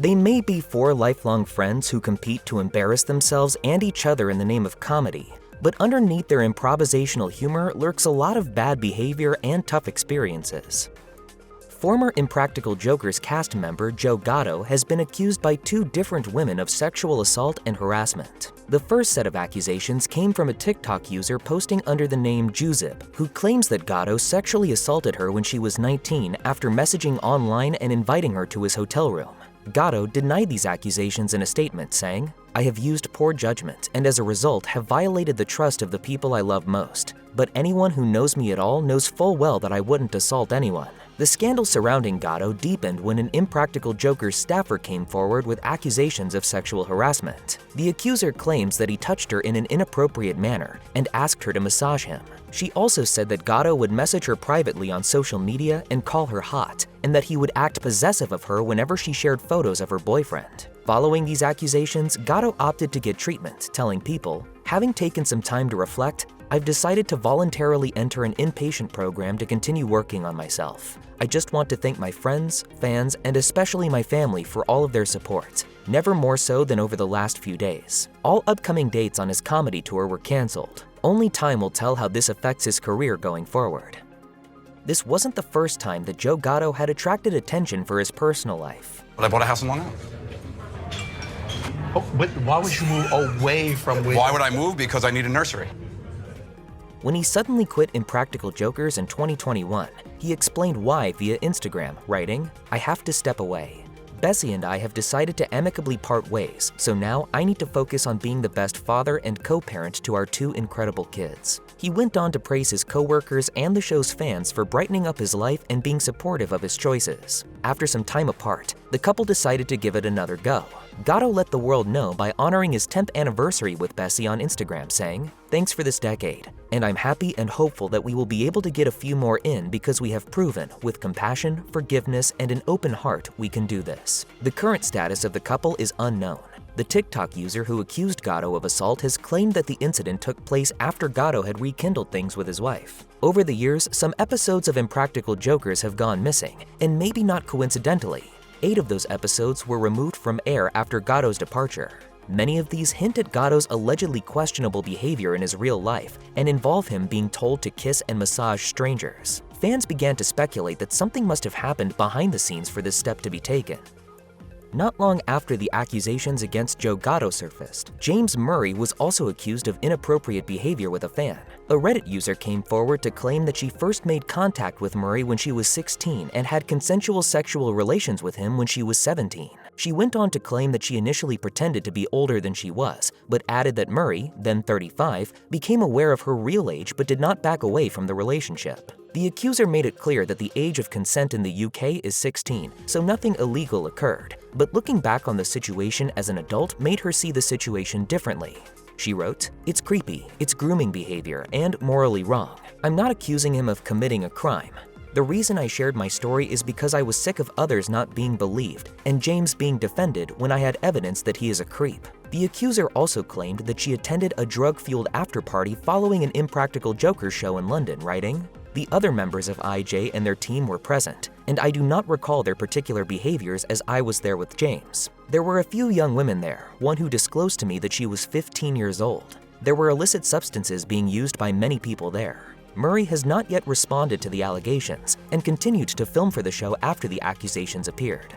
They may be four lifelong friends who compete to embarrass themselves and each other in the name of comedy, but underneath their improvisational humor lurks a lot of bad behavior and tough experiences. Former Impractical Jokers cast member Gatto has been accused by two different women of sexual assault and harassment. The first set of accusations came from a TikTok user posting under the name Juzib, who claims that Gatto sexually assaulted her when she was 19 after messaging online and inviting her to his hotel room. Gatto denied these accusations in a statement, saying, "I have used poor judgment and as a result have violated the trust of the people I love most. But anyone who knows me at all knows full well that I wouldn't assault anyone." The scandal surrounding Gatto deepened when an Impractical Jokers staffer came forward with accusations of sexual harassment. The accuser claims that he touched her in an inappropriate manner and asked her to massage him. She also said that Gatto would message her privately on social media and call her hot, and that he would act possessive of her whenever she shared photos of her boyfriend. Following these accusations, Gatto opted to get treatment, telling People, "Having taken some time to reflect, I've decided to voluntarily enter an inpatient program to continue working on myself. I just want to thank my friends, fans, and especially my family for all of their support, never more so than over the last few days." All upcoming dates on his comedy tour were canceled. Only time will tell how this affects his career going forward. This wasn't the first time that Gatto had attracted attention for his personal life. But I bought a house in Long Island. Oh, but why would you move away from where? Why would I move? Because I need a nursery. When he suddenly quit Impractical Jokers in 2021, he explained why via Instagram, writing, "I have to step away. Bessie and I have decided to amicably part ways, so now I need to focus on being the best father and co-parent to our two incredible kids." He went on to praise his co-workers and the show's fans for brightening up his life and being supportive of his choices. After some time apart, the couple decided to give it another go. Gatto let the world know by honoring his 10th anniversary with Bessie on Instagram, saying, "Thanks for this decade, and I'm happy and hopeful that we will be able to get a few more in because we have proven, with compassion, forgiveness, and an open heart, we can do this." The current status of the couple is unknown. The TikTok user who accused Gatto of assault has claimed that the incident took place after Gatto had rekindled things with his wife. Over the years, some episodes of Impractical Jokers have gone missing, and maybe not coincidentally. 8 of those episodes were removed from air after Gatto's departure. Many of these hint at Gatto's allegedly questionable behavior in his real life and involve him being told to kiss and massage strangers. Fans began to speculate that something must have happened behind the scenes for this step to be taken. Not long after the accusations against Gatto surfaced, James Murray was also accused of inappropriate behavior with a fan. A Reddit user came forward to claim that she first made contact with Murray when she was 16 and had consensual sexual relations with him when she was 17. She went on to claim that she initially pretended to be older than she was, but added that Murray, then 35, became aware of her real age but did not back away from the relationship. The accuser made it clear that the age of consent in the UK is 16, so nothing illegal occurred, but looking back on the situation as an adult made her see the situation differently. She wrote, "It's creepy, it's grooming behavior, and morally wrong. I'm not accusing him of committing a crime. The reason I shared my story is because I was sick of others not being believed and James being defended when I had evidence that he is a creep." The accuser also claimed that she attended a drug-fueled after-party following an Impractical Jokers show in London, writing, "The other members of IJ and their team were present, and I do not recall their particular behaviors as I was there with James. There were a few young women there, one who disclosed to me that she was 15 years old. There were illicit substances being used by many people there." Murray has not yet responded to the allegations and continued to film for the show after the accusations appeared.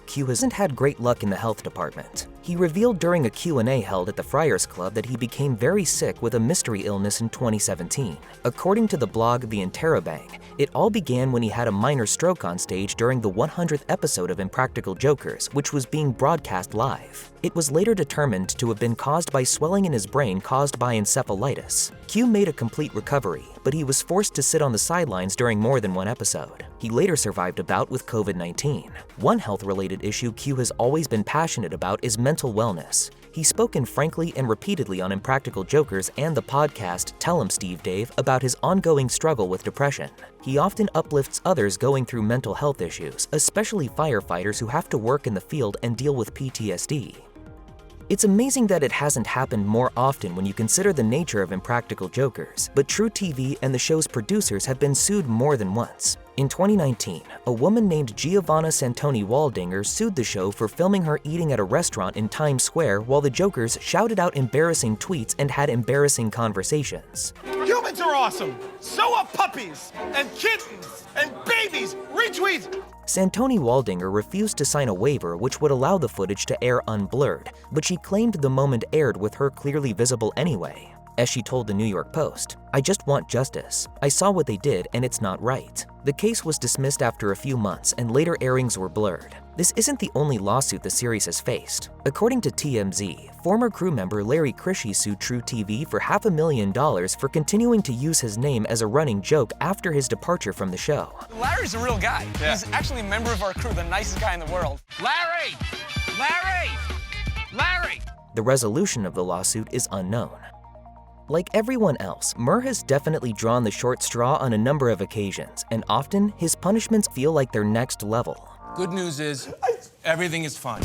Q hasn't had great luck in the health department. He revealed during a Q&A held at the Friars Club that he became very sick with a mystery illness in 2017. According to the blog The Interrobang, it all began when he had a minor stroke on stage during the 100th episode of Impractical Jokers, which was being broadcast live. It was later determined to have been caused by swelling in his brain caused by encephalitis. Q made a complete recovery, but he was forced to sit on the sidelines during more than one episode. He later survived a bout with COVID-19. One health-related issue Q has always been passionate about is mental wellness. He's spoken frankly and repeatedly on Impractical Jokers and the podcast Tell 'Em Steve Dave about his ongoing struggle with depression. He often uplifts others going through mental health issues, especially firefighters who have to work in the field and deal with PTSD. It's amazing that it hasn't happened more often when you consider the nature of Impractical Jokers, but True TV and the show's producers have been sued more than once. In 2019, a woman named Giovanna Santoni Waldinger sued the show for filming her eating at a restaurant in Times Square while the Jokers shouted out embarrassing tweets and had embarrassing conversations. Humans are awesome. So are puppies and kittens and babies. Retweet. Santoni Waldinger refused to sign a waiver which would allow the footage to air unblurred, but she claimed the moment aired with her clearly visible anyway. As she told the New York Post, "I just want justice. I saw what they did and it's not right." The case was dismissed after a few months and later airings were blurred. This isn't the only lawsuit the series has faced. According to TMZ, former crew member Larry Krishy sued True TV for $500,000 for continuing to use his name as a running joke after his departure from the show. Larry's a real guy. Yeah. He's actually a member of our crew, the nicest guy in the world. Larry! Larry! Larry! The resolution of the lawsuit is unknown. Like everyone else, Murr has definitely drawn the short straw on a number of occasions, and often his punishments feel like they're next level. Good news is, everything is fine.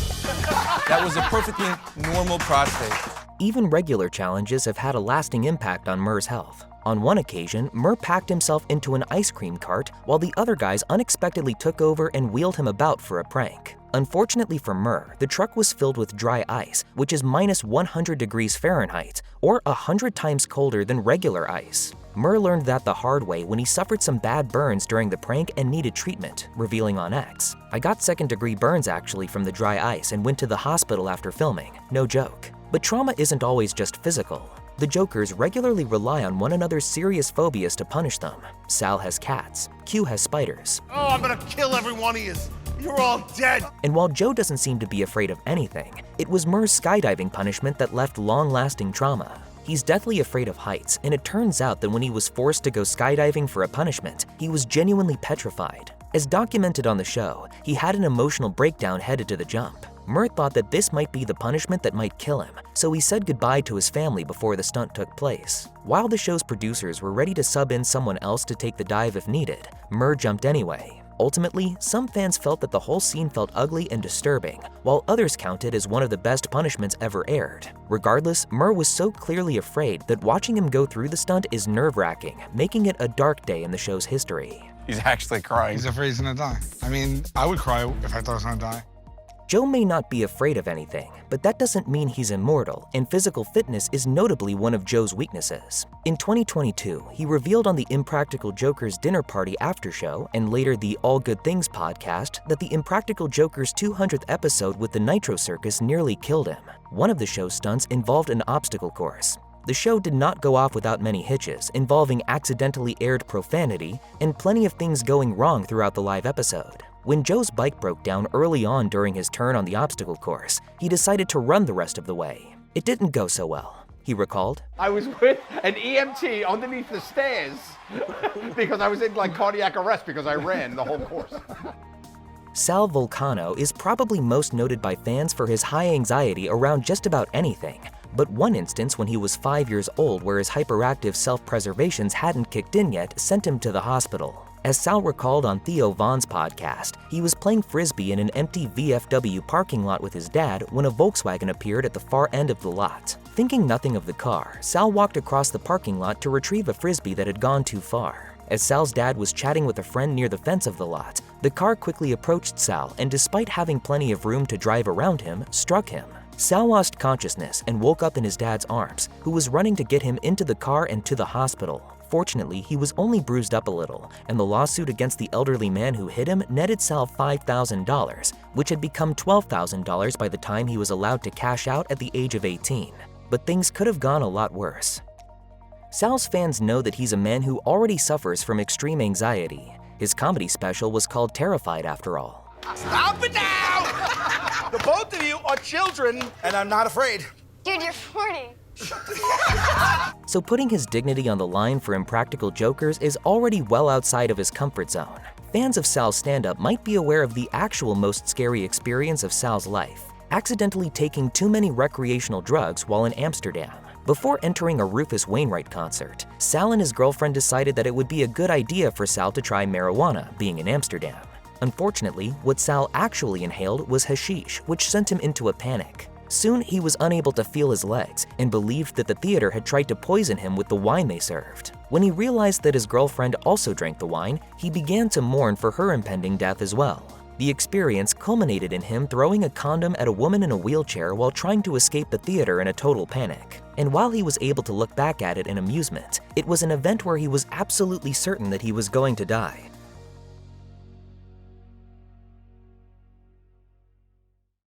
That was a perfectly normal prostate. Even regular challenges have had a lasting impact on Murr's health. On one occasion, Murr packed himself into an ice cream cart while the other guys unexpectedly took over and wheeled him about for a prank. Unfortunately for Murr, the truck was filled with dry ice, which is minus 100 degrees Fahrenheit, or 100 times colder than regular ice. Murr learned that the hard way when he suffered some bad burns during the prank and needed treatment, revealing on X, "I got second-degree burns actually from the dry ice and went to the hospital after filming, no joke." But trauma isn't always just physical. The Jokers regularly rely on one another's serious phobias to punish them. Sal has cats, Q has spiders. Oh, I'm gonna kill every one of you. You're all dead. And while Joe doesn't seem to be afraid of anything, it was Murr's skydiving punishment that left long-lasting trauma. He's deathly afraid of heights, and it turns out that when he was forced to go skydiving for a punishment, he was genuinely petrified. As documented on the show, he had an emotional breakdown headed to the jump. Murr thought that this might be the punishment that might kill him, so he said goodbye to his family before the stunt took place. While the show's producers were ready to sub in someone else to take the dive if needed, Murr jumped anyway. Ultimately, some fans felt that the whole scene felt ugly and disturbing, while others counted as one of the best punishments ever aired. Regardless, Murr was so clearly afraid that watching him go through the stunt is nerve-wracking, making it a dark day in the show's history. He's actually crying. He's afraid he's gonna die. I mean, I would cry if I thought I was gonna die. Joe may not be afraid of anything, but that doesn't mean he's immortal, and physical fitness is notably one of Joe's weaknesses. In 2022, he revealed on the Impractical Jokers dinner party after show, and later the All Good Things podcast, that the Impractical Jokers 200th episode with the Nitro Circus nearly killed him. One of the show's stunts involved an obstacle course. The show did not go off without many hitches, involving accidentally aired profanity and plenty of things going wrong throughout the live episode. When Joe's bike broke down early on during his turn on the obstacle course, he decided to run the rest of the way. It didn't go so well, he recalled. I was with an EMT underneath the stairs because I was in like cardiac arrest because I ran the whole course. Sal Vulcano is probably most noted by fans for his high anxiety around just about anything, but one instance when he was 5 years old where his hyperactive self-preservations hadn't kicked in yet sent him to the hospital. As Sal recalled on Theo Von's podcast, he was playing frisbee in an empty VFW parking lot with his dad when a Volkswagen appeared at the far end of the lot. Thinking nothing of the car, Sal walked across the parking lot to retrieve a frisbee that had gone too far. As Sal's dad was chatting with a friend near the fence of the lot, the car quickly approached Sal and, despite having plenty of room to drive around him, struck him. Sal lost consciousness and woke up in his dad's arms, who was running to get him into the car and to the hospital. Fortunately, he was only bruised up a little, and the lawsuit against the elderly man who hit him netted Sal $5,000, which had become $12,000 by the time he was allowed to cash out at the age of 18. But things could have gone a lot worse. Sal's fans know that he's a man who already suffers from extreme anxiety. His comedy special was called Terrified, after all. Stop it now! The both of you are children, and I'm not afraid. Dude, you're 40. So putting his dignity on the line for Impractical Jokers is already well outside of his comfort zone. Fans of Sal's stand-up might be aware of the actual most scary experience of Sal's life: accidentally taking too many recreational drugs while in Amsterdam. Before entering a Rufus Wainwright concert, Sal and his girlfriend decided that it would be a good idea for Sal to try marijuana, being in Amsterdam. Unfortunately, what Sal actually inhaled was hashish, which sent him into a panic. Soon, he was unable to feel his legs and believed that the theater had tried to poison him with the wine they served. When he realized that his girlfriend also drank the wine, he began to mourn for her impending death as well. The experience culminated in him throwing a condom at a woman in a wheelchair while trying to escape the theater in a total panic. And while he was able to look back at it in amusement, it was an event where he was absolutely certain that he was going to die.